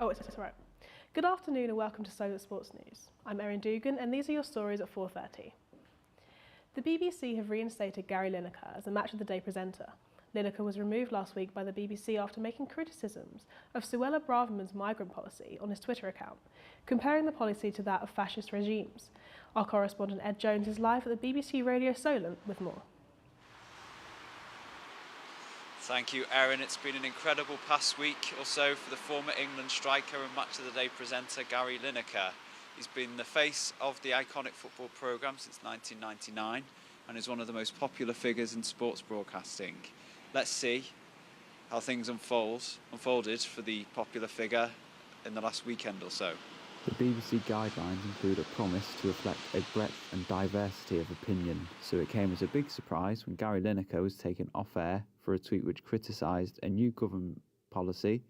Oh, it's all right. Good afternoon and welcome to Solent Sports News. I'm Erin Dugan and these are your stories at 4:30. The BBC have reinstated Gary Lineker as a Match of the Day presenter. Lineker was removed last week by the BBC after making criticisms of Suella Braverman's migrant policy on his Twitter account, comparing the policy to that of fascist regimes. Our correspondent Ed Jones is live at the BBC Radio Solent with more. Thank you, Erin. It's been an incredible past week or so for the former England striker and Match of the Day presenter Gary Lineker. He's been the face of the iconic football programme since 1999 and is one of the most popular figures in sports broadcasting. Let's see how things unfolded for the popular figure in the last weekend or so. The BBC guidelines include a promise to reflect a breadth and diversity of opinion, so it came as a big surprise when Gary Lineker was taken off air for a tweet which criticised a new government policy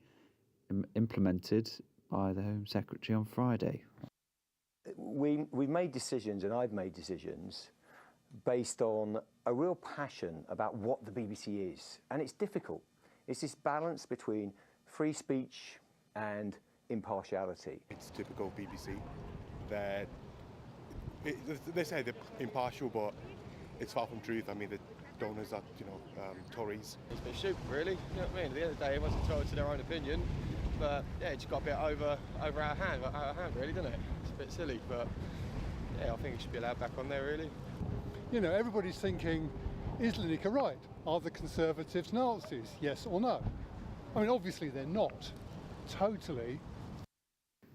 implemented by the Home Secretary on Friday. We've made decisions, and I've made decisions, based on a real passion about what the BBC is, and it's difficult. It's this balance between free speech and impartiality. It's typical BBC. They say they're impartial, but it's far from truth. I mean, the donors are, Tories. It's a bit stupid, really. You know what I mean? At the end of the day, everyone's entitled to their own opinion, but yeah, it just got a bit over our hand, really, doesn't it? It's a bit silly, but yeah, I think it should be allowed back on there, really. You know, everybody's thinking, is Lineker right? Are the Conservatives Nazis? Yes or no? I mean, obviously they're not. Totally.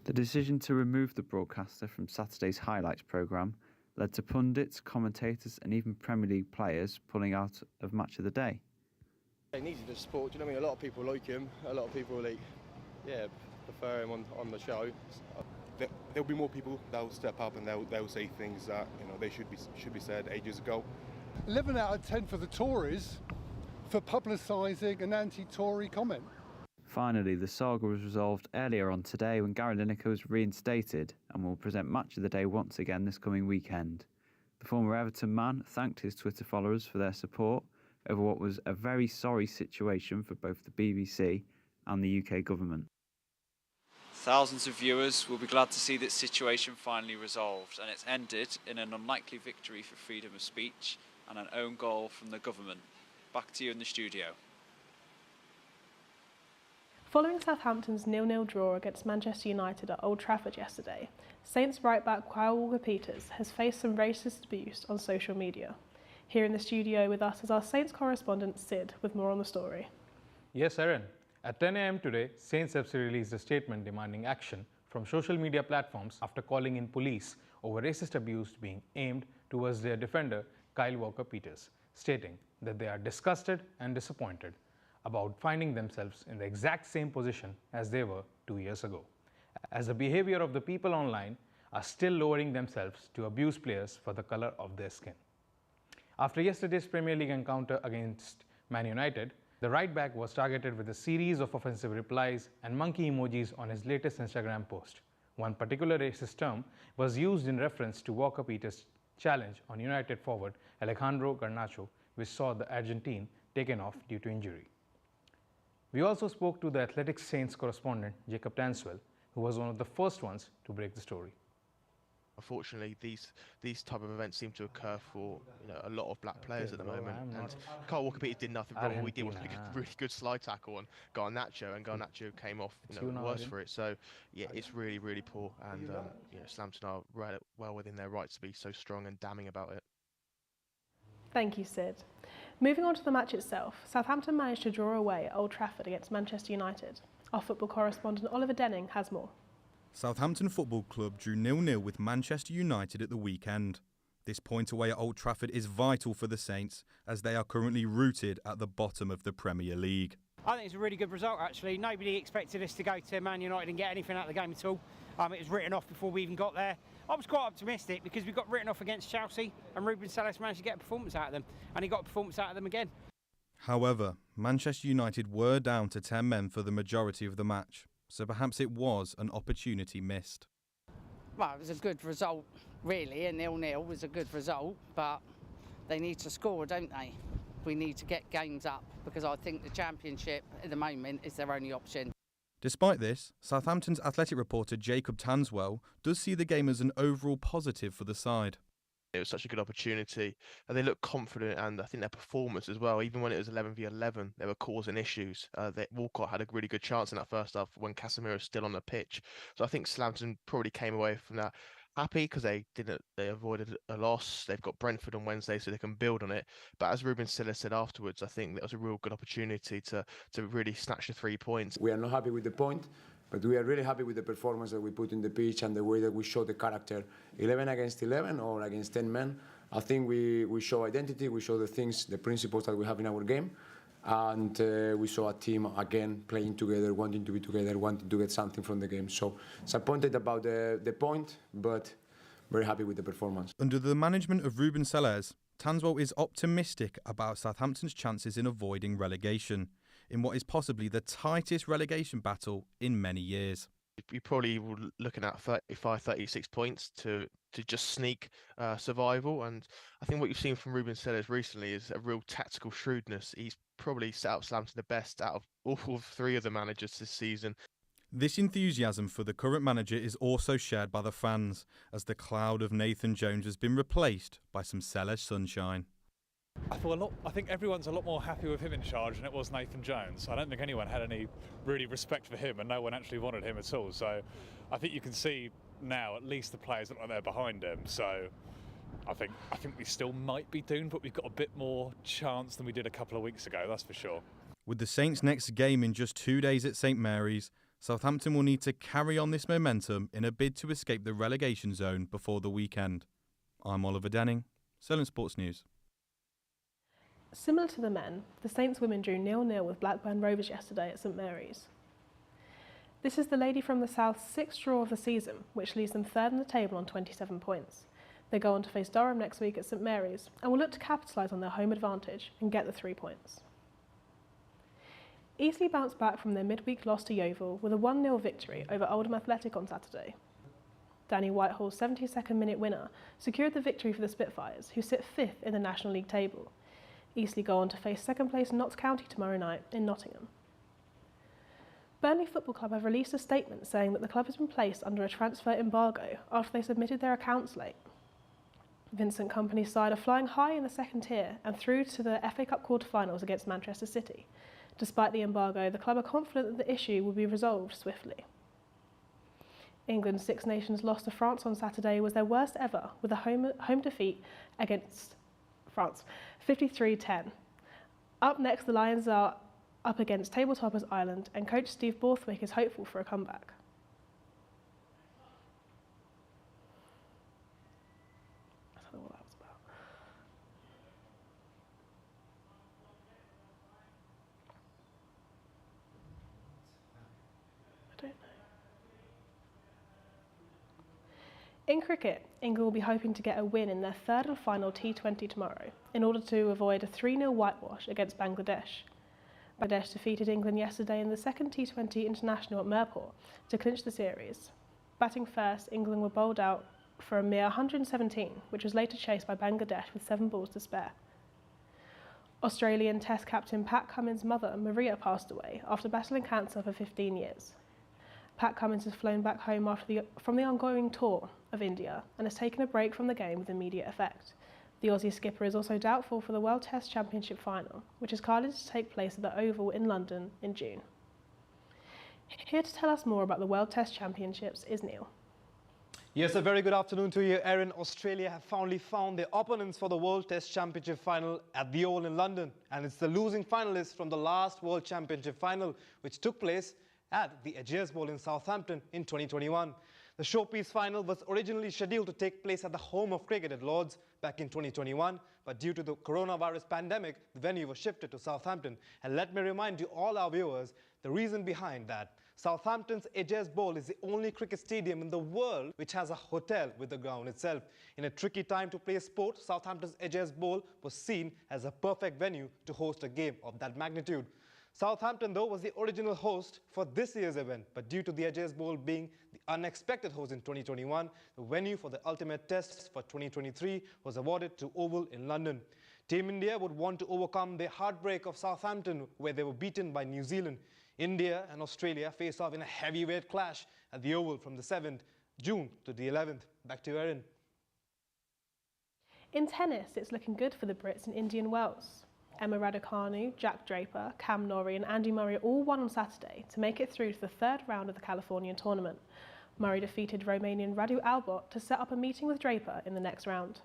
The decision to remove the broadcaster from Saturday's highlights programme led to pundits, commentators and even Premier League players pulling out of Match of the Day. He needs the sport, do you know what I mean? A lot of people like him, a lot of people prefer him on the show. There'll be more people that will step up and they'll say things that they should be said ages ago. 11 out of 10 for the Tories for publicising an anti-Tory comment. Finally, the saga was resolved earlier on today when Gary Lineker was reinstated and will present Match of the Day once again this coming weekend. The former Everton man thanked his Twitter followers for their support over what was a very sorry situation for both the BBC and the UK government. Thousands of viewers will be glad to see this situation finally resolved, and it's ended in an unlikely victory for freedom of speech and an own goal from the government. Back to you in the studio. Following Southampton's 0-0 draw against Manchester United at Old Trafford yesterday, Saints right-back Kyle Walker-Peters has faced some racist abuse on social media. Here in the studio with us is our Saints correspondent Sid with more on the story. Yes, Erin. At 10 a.m. today, Saints FC released a statement demanding action from social media platforms after calling in police over racist abuse being aimed towards their defender Kyle Walker-Peters, stating that they are disgusted and disappointed about finding themselves in the exact same position as they were 2 years ago, as the behavior of the people online are still lowering themselves to abuse players for the colour of their skin. After yesterday's Premier League encounter against Man United, the right-back was targeted with a series of offensive replies and monkey emojis on his latest Instagram post. One particular racist term was used in reference to Walker-Peters' challenge on United forward Alejandro Garnacho, which saw the Argentine taken off due to injury. We also spoke to the Athletics Saints correspondent Jacob Tanswell, who was one of the first ones to break the story. Unfortunately, these type of events seem to occur for a lot of black players at the moment. And Kyle Walker-Peters did nothing wrong. All he did was make a really good slide tackle on Garnacho, and Garnacho came off worse for it. So yeah, it's really, really poor. And Southampton are well within their rights to be so strong and damning about it. Thank you, Sid. Moving on to the match itself, Southampton managed to draw away at Old Trafford against Manchester United. Our football correspondent Oliver Denning has more. Southampton Football Club drew 0-0 with Manchester United at the weekend. This point away at Old Trafford is vital for the Saints, as they are currently rooted at the bottom of the Premier League. I think it's a really good result, actually. Nobody expected us to go to Man United and get anything out of the game at all. It was written off before we even got there. I was quite optimistic because we got written off against Chelsea and Ruben Salas managed to get a performance out of them, and he got a performance out of them again. However, Manchester United were down to 10 men for the majority of the match, so perhaps it was an opportunity missed. Well, it was a good result, really. A 0-0 was a good result, but they need to score, don't they? We need to get games up because I think the Championship at the moment is their only option. Despite this, Southampton's athletic reporter Jacob Tanswell does see the game as an overall positive for the side. It was such a good opportunity, and they looked confident, and I think their performance as well, even when it was 11v11, they were causing issues. Walcott had a really good chance in that first half when Casemiro was still on the pitch. So I think Southampton probably came away from that happy because they avoided a loss. They've got Brentford on Wednesday, so they can build on it. But as Ruben Silla said afterwards, I think that was a real good opportunity to really snatch the 3 points. We are not happy with the point, but we are really happy with the performance that we put in the pitch and the way that we show the character. 11 against 11 or against 10 men. I think we show identity, we show the things, the principles that we have in our game. And we saw a team again playing together, wanting to be together, wanting to get something from the game. So disappointed about the point, but very happy with the performance. Under the management of Ruben Sellers, Tanswell is optimistic about Southampton's chances in avoiding relegation, in what is possibly the tightest relegation battle in many years. You probably were looking at 35, 36 points to just sneak survival. And I think what you've seen from Ruben Sellers recently is a real tactical shrewdness. He's probably set up Southampton the best out of all three of the managers this season. This enthusiasm for the current manager is also shared by the fans, as the cloud of Nathan Jones has been replaced by some Sellers sunshine. I think everyone's a lot more happy with him in charge than it was Nathan Jones. I don't think anyone had any really respect for him, and no one actually wanted him at all. So I think you can see now at least the players look like they're behind him. So I think we still might be doomed, but we've got a bit more chance than we did a couple of weeks ago, that's for sure. With the Saints' next game in just 2 days at St Mary's, Southampton will need to carry on this momentum in a bid to escape the relegation zone before the weekend. I'm Oliver Denning, Solent Sports News. Similar to the men, the Saints women drew 0-0 with Blackburn Rovers yesterday at St Mary's. This is the Lady from the South's sixth draw of the season, which leaves them third in the table on 27 points. They go on to face Durham next week at St Mary's and will look to capitalise on their home advantage and get the 3 points. Eastleigh bounced back from their midweek loss to Yeovil with a 1-0 victory over Oldham Athletic on Saturday. Danny Whitehall's 72nd minute winner secured the victory for the Spitfires, who sit 5th in the National League table. Eastleigh go on to face second place Notts County tomorrow night in Nottingham. Burnley Football Club have released a statement saying that the club has been placed under a transfer embargo after they submitted their accounts late. Vincent Kompany's side are flying high in the second tier and through to the FA Cup quarter-finals against Manchester City. Despite the embargo, the club are confident that the issue will be resolved swiftly. England's Six Nations loss to France on Saturday was their worst ever, with a home defeat against France, 53-10. Up next, the Lions are up against table toppers Ireland, and coach Steve Borthwick is hopeful for a comeback. I don't know what that was about. I don't know. In cricket, England will be hoping to get a win in their third and final T20 tomorrow in order to avoid a 3-0 whitewash against Bangladesh. Bangladesh defeated England yesterday in the second T20 international at Mirpur to clinch the series. Batting first, England were bowled out for a mere 117, which was later chased by Bangladesh with 7 balls to spare. Australian Test captain Pat Cummins' mother, Maria, passed away after battling cancer for 15 years. Pat Cummins has flown back home from the ongoing tour of India and has taken a break from the game with immediate effect. The Aussie skipper is also doubtful for the World Test Championship final, which is carded to take place at the Oval in London in June. Here to tell us more about the World Test Championships is Neil. Yes, a very good afternoon to you, Erin. Australia have finally found their opponents for the World Test Championship final at the Oval in London, and it's the losing finalists from the last World Championship final, which took place at the Ageas Bowl in Southampton in 2021. The showpiece final was originally scheduled to take place at the home of cricket at Lord's back in 2021, but due to the coronavirus pandemic, the venue was shifted to Southampton. And let me remind you, all our viewers, the reason behind that. Southampton's Ageas Bowl is the only cricket stadium in the world which has a hotel with the ground itself. In a tricky time to play sport, Southampton's Ageas Bowl was seen as a perfect venue to host a game of that magnitude. Southampton, though, was the original host for this year's event, but due to the Ageas Bowl being the unexpected host in 2021, the venue for the ultimate test for 2023 was awarded to Oval in London. Team India would want to overcome the heartbreak of Southampton, where they were beaten by New Zealand. India and Australia face off in a heavyweight clash at the Oval from the 7th June to the 11th. Back to you, Erin. In tennis, it's looking good for the Brits in Indian Wells. Emma Raducanu, Jack Draper, Cam Norrie and Andy Murray all won on Saturday to make it through to the third round of the Californian tournament. Murray defeated Romanian Radu Albot to set up a meeting with Draper in the next round.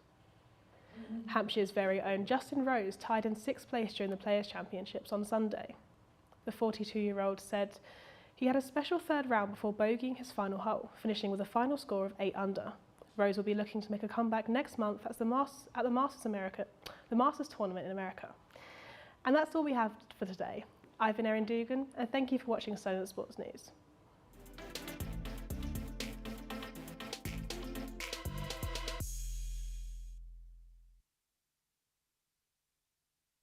Hampshire's very own Justin Rose tied in 6th place during the Players' Championships on Sunday. The 42-year-old said he had a special third round before bogeying his final hole, finishing with a final score of 8 under. Rose will be looking to make a comeback next month at the Masters tournament in America. And that's all we have for today. I've been Erin Dugan, and thank you for watching Solent Sports News.